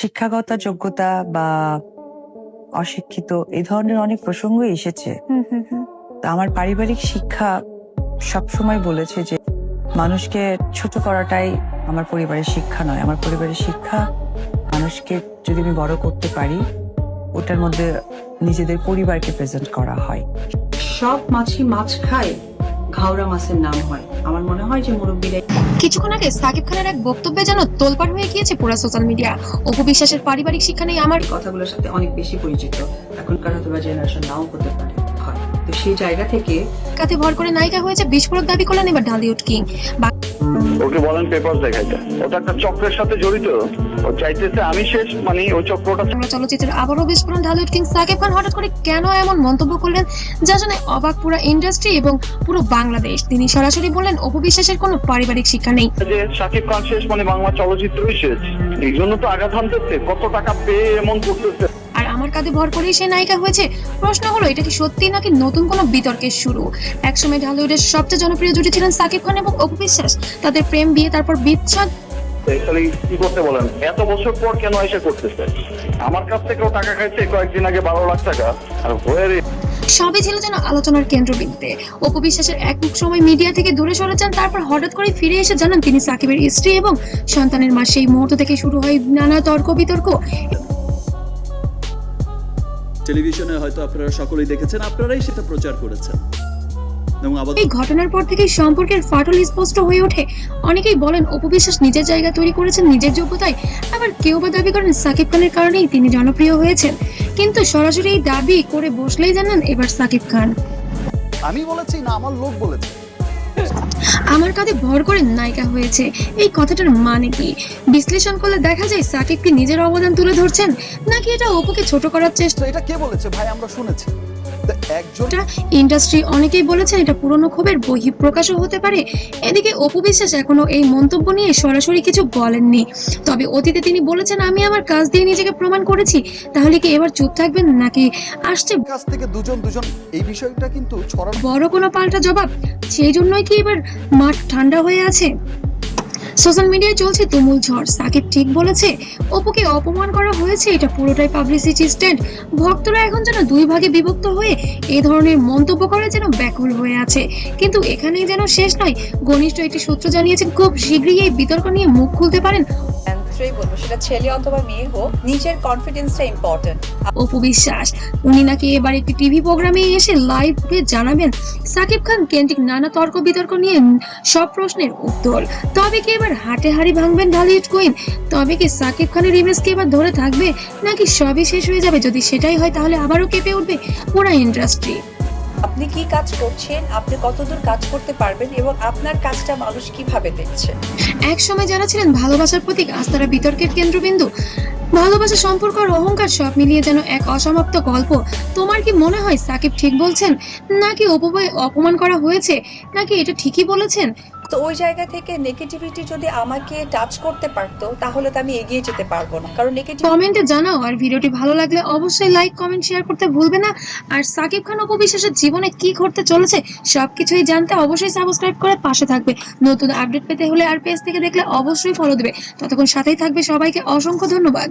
শিক্ষাগত যোগ্যতা বা অশিক্ষিত এই ধরনের অনেক প্রসঙ্গই এসেছে। তো আমার পারিবারিক শিক্ষা সবসময় বলেছে যে মানুষকে ছোট করাটাই আমার পরিবারের শিক্ষা নয়। আমার পরিবারের শিক্ষা মানুষকে যদি আমি বড় করতে পারি, ওটার মধ্যে নিজেদের পরিবারকে প্রেজেন্ট করা হয়। সব মাছই মাছ খায়, ঘাওড়া মাছের নাম হয়। আমার মনে হয় যে মুরব্বীরা কিছুক্ষণ আগে সাকিব খানের এক বক্তব্যে যেন তোলপাড় হয়ে গিয়েছে পুরো সোশ্যাল মিডিয়া। অপু বিশ্বাসের পারিবারিক শিক্ষা নেই আমার কথাগুলোর সাথে অনেক বেশি পরিচিত, এখনকার হয়তো জেনারেশন নাও হতে পারে। তো সেই জায়গা থেকে কাতে ভর করে নায়িকা হয়েছে বিস্ফোরক দাবি করলেন এবার ঢালিউড কিং। ওকে বলেন পেপার দেখাইতে, ওটা একটা চক্রের সাথে জড়িত। ও চাইতেছে আমি শেষ, মানে ওই চক্রটা। বাংলা চলচ্চিত্রের আবারও বিস্ফোরণ ঢালিউড কিং সাকিব খান হঠাৎ করে কেন এমন মন্তব্য করলেন যা শুনে অবাক পুরো ইন্ডাস্ট্রি এবং পুরো বাংলাদেশ। তিনি সরাসরি বললেন অপু বিশ্বাসের কোনো পারিবারিক শিক্ষা নেই। যে শাকিব খান শেষ মানে বাংলা চলচ্চিত্রই শেষ, এই জন্য তো আঘাত হানতেছে, কত টাকা পেয়ে এমন করতেছে। আর আমার কাঁধে ভর করেই সে নায়িকা হয়েছে। প্রশ্ন হলো এটা কি সত্যি নাকি নতুন কোনো বিতর্কের শুরু? একসময় ঢালিউডের সবচেয়ে জনপ্রিয় জুটি ছিলেন সাকিব খান এবং অপু বিশ্বাস। তাদের প্রেম, বিয়ে, তারপর বিচ্ছেদ। তাহলে কি করতে বলেন? এত বছর পর কেন এসে করতেছে? আমার কাছ থেকেও টাকা খাইছে কয়েকদিন আগে 12 লাখ টাকা। আর হয়ে সবই ছিল যেন আলোচনার কেন্দ্রবিন্দুতে। অপু বিশ্বাসের এক সময় মিডিয়া থেকে দূরে সরে যান, তারপর হঠাৎ করে ফিরে এসে জানান তিনি সাকিবের স্ত্রী এবং সন্তানের মা। সেই মুহূর্ত থেকে শুরু হয় নানা তর্ক বিতর্ক। টেলিভিশনে হয়তো আপনারা সকলেই দেখেছেন, আপনারাই সেটা প্রচার করেছেন। এই ঘটনার পর থেকেই সম্পর্কের ফাটল স্পষ্ট হয়ে ওঠে। অনেকেই বলেন অপু বিশ্বাস নিজের জায়গা তৈরি করেছেন নিজের যোগ্যতায়, আবার কেউ বা দাবি করেন সাকিব খানের কারণেই তিনি জনপ্রিয় হয়েছেন। কিন্তু সরাসরি এই দাবি করে বসলেই জানান এবার সাকিব খান। আমি বলেছি না আমার লোক বলেছে। আমার কাঁধে ভর করে নায়িকা হয়েছে, এই কথাটার মানে কি? বিশ্লেষণ করলে দেখা যায় সাকিব কি নিজের অবদান তুলে ধরছেন নাকি এটা অপুকে ছোট করার চেষ্টা? তো এটা কে বলেছে ভাই? আমরা শুনেছি তো একজন ইন্ডাস্ট্রি অনেকেই বলেছেন এটা পুরনো ক্ষোভের বহিঃপ্রকাশও হতে পারে। এদিকে অপু বিশ্বাস এখনো এই মন্তব্য নিয়ে সরাসরি কিছু বলেননি, তবে অতীতে তিনি বলেছেন আমি আমার কাজ দিয়ে নিজেকে প্রমাণ করেছি। তাহলে কি এবার চুপ থাকবেন নাকি আসছে কাছ থেকে দুজন এই বিষয়টা কিন্তু ছড়ানো বড় কোনো পাল্টা জবাব? সেই জন্যই কি এবার মাঠ ঠান্ডা হয়ে আছে? সোশ্যাল মিডিয়ায় চলছে তুমুল ঝড়। সাকিব ঠিক বলেছে, অপুকে অপমান করা হয়েছে, এটা পুরোটাই পাবলিসিটি স্ট্যান্ড। ভক্তরা এখন যেন দুই ভাগে বিভক্ত হয়ে এই ধরনের মন্তব্য করে যেন ব্যাকুল হয়ে আছে। কিন্তু এখানেই যেন শেষ নয়। ঘনিষ্ঠ একটি সূত্র জানিয়েছেন খুব শীঘ্রই এই বিতর্ক নিয়ে মুখ খুলতে পারেন। বলবো সেটা ছেলে অথবা মেয়ে হোক, নিজের কনফিডেন্সটা ইম্পর্টেন্ট। অপু বিশ্বাস উনি নাকি এবার একটি টিভি প্রোগ্রামে এসে লাইভে জানাবেন সাকিব খান কেন্দ্রিক নানা তর্ক বিতর্ক নিয়ে সব প্রশ্নের উত্তর। তবে কি এবার হাটে হাড়ি ভাঙবেন ঢালিউড কুইন? তবে কি সাকিব খানের ইমেজ কি এবার ধরে থাকবে নাকি সবই শেষ হয়ে যাবে? যদি সেটাই হয় তাহলে আবারও কেঁপে উঠবে পুরো ইন্ডাস্ট্রি। আপনি কি কাজ করছেন, আপনি কতদূর কাজ করতে পারবেন এবং আপনার কাজটা মানুষ কিভাবে দেখছে। এক সময় যারা ছিলেন ভালোবাসার প্রতীক আজ তারা বিতর্কের কেন্দ্রবিন্দু। ভালোবাসা, সম্পর্ক আর অহংকার সব মিলিয়ে যেন এক অসমাপ্ত গল্প। তোমার কি মনে হয় সাকিব ঠিক বলছেন নাকি অপুকে অপমান করা হয়েছে নাকি এটা ঠিকই বলেছেন? তো ওই জায়গা থেকে নেগেটিভিটি যদি আমাকে টাচ করতে পারতো তাহলে তো আমি এগিয়ে যেতে পারবো না, কারণ নেগেটিভ। কমেন্টে জানাও, আর ভিডিওটি ভালো লাগলে অবশ্যই লাইক, কমেন্ট, শেয়ার করতে ভুলবে না। আর সাকিব খান অপু বিশ্বাসের জীবনে কি ঘটতে চলেছে সবকিছুই জানতে অবশ্যই সাবস্ক্রাইব করে পাশে থাকবে। নতুন আপডেট পেতে হলে আর পেজ থেকে দেখলে অবশ্যই ফলো দেবে। ততক্ষণ সাথেই থাকবে। সবাইকে অসংখ্য ধন্যবাদ।